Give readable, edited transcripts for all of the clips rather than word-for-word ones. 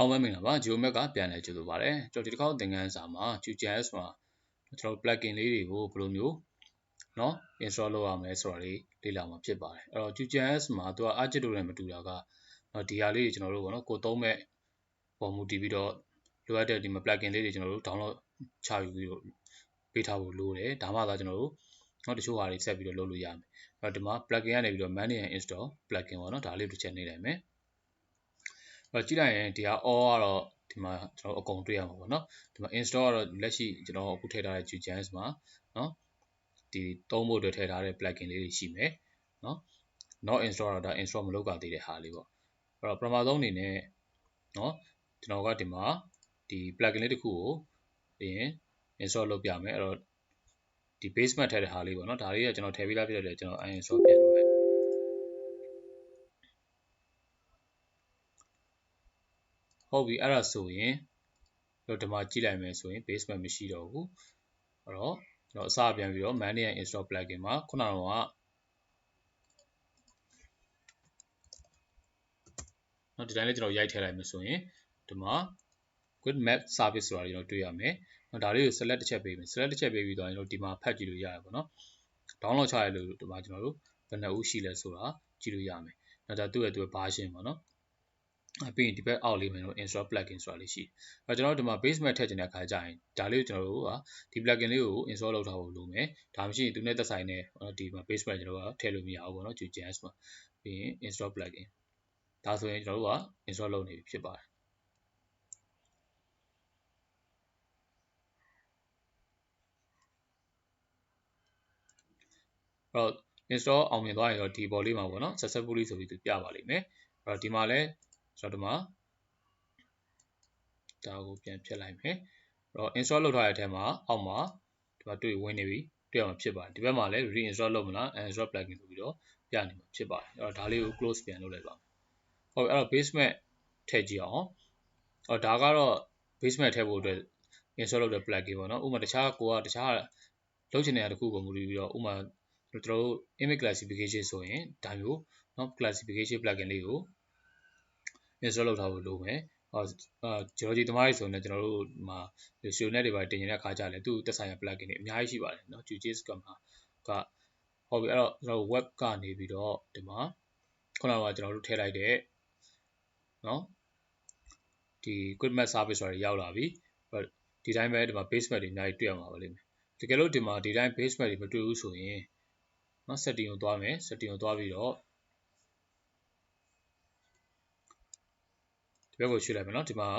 အောင်မင်္ဂလာပါ Geomet ကပြန်လဲကြိုဆိုပါရစေကျွန်တော်ဒီတစ်ခေါက်သင်ခန်းစာမှာ QGIS မှာကျွန်တော် plugin လေးတွေကိုဘယ်လိုမျိုးเนาะ install လုပ်ရမလဲဆိုတာလေးလေ့လာမှာဖြစ်ပါတယ်အဲ့တော့ QGIS မှာသူက Argit တို့နဲ့မတူတာကဒီဟာလေးတွေကျွန်တော်တို့ပေါ့နော်ကိုသုံးမဲ့ပုံမူတည်ပြီးတော့လိုအပ်တဲ့ဒီမှာ plugin လေးတွေကျွန်တော်တို့ download ချယူပြီးတော့ပေးထားဖို့လိုတယ်ဒါမှသာကျွန်တော်တို့နောက်တချို့ဟာတွေဆက်ပြီးတော့လုပ်လို့ရမယ်အဲ့တော့ဒီမှာ plugin ကနေပြီးတော့ manage and install plugin ပေါ့နော်ဒါလေးတစ်ချက်နေလိုက်မယ်ကြည့်လိုက်ရင်ဒီဟာ all ကတော့ဒီမှာကျွန်တော်အကုန်တွေ့ရမှာပေါ့နော်ဒီမှာ install ကတော့လက်ရှိကျွန်တော်အခုထည့်ထားတဲ့ QGIS မှာနော်ဒီသုံးဖို့အတွက်ထည့်ထားတဲ့ plugin လေးတွေရှိမယ်နော် not install တော့ဒါ install မလုပ်ကြသေးတဲ့ဟာလေးပေါ့အဲ့တော့ပထမဆုံးအနေနဲ့နော်ကျွန်တော်ကဒီမှာဒီ plugin လေးတစ်ခုကိုပြီးရင် install လုပ်ပြမယ်အဲ့တော့ဒီ basement ထည့်တဲ့ဟာလေးပေါ့နော်ဒါလေးကကျွန်တော်ထည့်ပေးလိုက်ဖြစ်တဲ့ကျွန်တော် uninstall ပြန်လုပ်လိုက်ဟုတ်ပြီအဲ့ဒါဆိုရင်ဒီမှာကြည့်လိုက်မယ်ဆိုရင် basement မရှိတော့ဘူးအဲ့တော့ကျွန်တော်အစပြန်ပြီးတော့ manage and install plugin မှာခုနကတော့ဒီတိုင်းလေးကျွန်တော်ရိုက်ထည့်လိုက်မယ်ဆိုရင်ဒီမှာ quick map service ဆိုတာကျွန်တော်တွေ့ရမယ်ဒါလေးကို select တစ်ချက်ပေးမယ် select တစ်ချက်ပေးပြီးတော့ကျွန်တော်ဒီမှာဖတ်ကြည့်လို့ရတယ်ပေါ့နော် download ချရလို့ဒီမှာကျွန်တော်တို့ဘယ်နှဦးရှိလဲဆိုတာကြည့်လို့ရမယ်ဒါသူ့ရဲ့version ပေါ့နော်ပြီးရင်ဒီဘက်အောက်လေးမှာတော့ install plugin ဆိုတာလေးရှိတယ်ကျွန်တော်တို့ဒီမှာ basement ထည့်ချင်တဲ့အခါကျရင်ဒါလေးကိုကျွန်တော်တို့ကဒီ plugin လေးကို install လုပ်ထားဖို့လိုမယ်ဒါမှမရှိရင်သူနဲ့သက်ဆိုင်တဲ့ဒီမှာ basement ကျွန်တော်တို့ကထည့်လို့မရဘူးပေါ့နော် QGIS မှာပြီးရင် install plugin ဒါဆိုရင်ကျွန်တော်တို့က install လုပ်နေပြီဖြစ်ပါတယ်အဲ့တော့ install အောင်မြင်သွားရင်တော့ဒီပေါ်လေးမှာပေါ့နော် successfully ဆိုပြီးသူပြပါလိမ့်မယ်အဲ့တော့ဒီမှာလဲကျွန်တော်ဒီမှာဒါကိုပြန်ဖြတ်လိုက်မယ်အဲ့တော့ install လုပ်ထားတဲ့အထက်မှာအောက်မှာဒီမှာတွေ့ဝင်နေပြီတွေ့အောင်ဖြစ်ပါတယ်ဒီဘက်မှာလဲ reinstall လုပ်မလား uninstall plugin ဆိုပြီးတော့ပြနေမှာဖြစ်ပါတယ်အဲ့တော့ဒါလေးကို close ပြန်လုပ်လိုက်ပါဟုတ်ပြီအဲ့တော့ basement ထည့်ကြည့်အောင်အော်ဒါကတော့ basement ထည့်ဖို့အတွက် install လုပ်တဲ့ plugin ပေါ့နော်ဥပမာတခြားလုပ်ချင်တဲ့တစ်ခုကိုမူတည်ပြီးတော့ဥပမာကျွန်တော်တို့ image classification ဆိုရင်ဒါမျိုးเนาะ classification plugin လေးကို install လုပ်ထားဖို့လိုမယ်geology သမားတွေဆိုရင်ကျွန်တော်တို့မှာ SeoNet တွေပါတင်နေတဲ့အခါကျလည်းသူ့သက်ဆိုင်ရာ plugin တွေအများကြီးရှိပါတယ်เนาะ QGIS ကဟုတ်ပြီအဲ့တော့ကျွန်တော် web ကနေပြီးတော့ဒီမှာခုနကကျွန်တော်တို့ထည့်လိုက်တဲ့เนาะဒီ quick map service တွေရောက်လာပြီဒီတိုင်းပဲဒီမှာ basement တွေအများကြီးတွေ့ရမှာပါလိမ့်မယ်တကယ်လို့ဒီမှာဒီတိုင်း basement တွေမတွေ့ဘူးဆိုရင်เนาะ setting ကိုသွားမယ် setting ကိုသွားပြီးတော့ဒီဘက်ကိုရွှေ့လိုက်မယ်เนาะဒီမှာ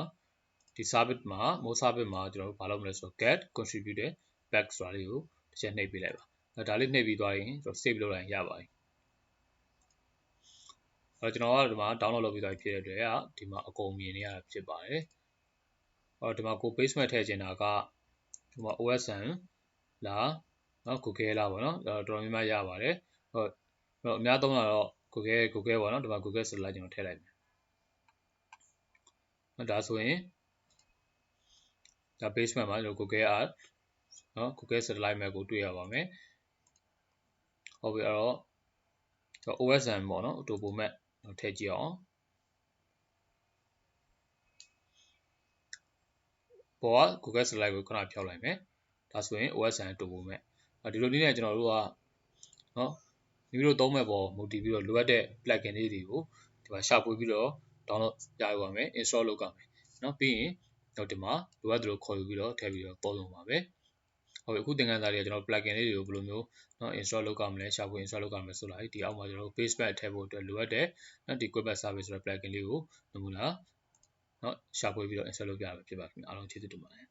ဒီ service မှာ more service မှာကျွန်တော်တို့ဘာလုပ်မလဲဆိုတော့ get contributed back ဆိုတာလေးကိုတစ်ချက်နှိပ်ပေးလိုက်ပါဒါလေးနှိပ်ပြီးသွားရင်ကျွန်တော် save လုပ်လိုက်ရပါတယ်ကျွန်တော်ကဒီမှာ download လုပ်ပြီးသွားပြီဖြစ်တဲ့အတွက်ဒီမှာအကုန်မြင်နေရတာဖြစ်ပါတယ်ဒီမှာကို basement ထည့်ချင်တာကဒီမှာ OSM လားเนาะ Google လားပေါ့เนาะတော်တော်များများရပါတယ်အများသုံးတာတော့ Google ပေါ့เนาะဒီမှာ Google ဆိုလိုက်ကျွန်တော်ထည့်လိုက်မယ်ဒါဆိုရင်ဒါ basement မှာကျွန်တော် Google Earth เนาะ Google satellite map ကိုတွေ့ရပါမယ်ဟုတ်ပြီအဲ့တော့ OSM ပေါ့เนาะ Topo map ထည့်ကြည့်အောင်ပေါ်က Google satellite ကိုခဏဖြောက်လိုက်မယ်ဒါဆိုရင် OSM Topo map ဒီလိုနည်းနဲ့ကျွန်တော်တို့ကเนาะမိမိတို့သုံးမဲ့ပေါ်မူတည်ပြီးတော့လိုအပ်တဲ့ plugin လေးတွေကိုဒီမှာရှာဖွေပြီးတော့ download ရယူပါမယ် install လုပ်ရမယ်เนาะပြီးရင်ဒီမှာလိုအပ်သလိုခေါ်ယူပြီးတော့ထည့်ပြီးတော့သုံးလို့ပါပဲဟုတ်ပြီအခုသင်ခန်းစာတွေကကျွန်တော် plugin လေးတွေကိုဘယ်လိုမျိုးเนาะ install လုပ်ရမလဲရှာဖွေ install လုပ်ရမလဲဆိုတာဒီအောက်မှာကျွန်တော်တို့ basement ထည့်ဖို့အတွက်လိုအပ်တဲ့เนาะဒီ quick map service ဆိုတဲ့ plugin လေးကိုနမူနာเนาะရှာဖွေပြီးတော့ install လုပ်ပြရမှာဖြစ်ပါခင်ဗျအားလုံးကျေးဇူးတင်ပါတယ်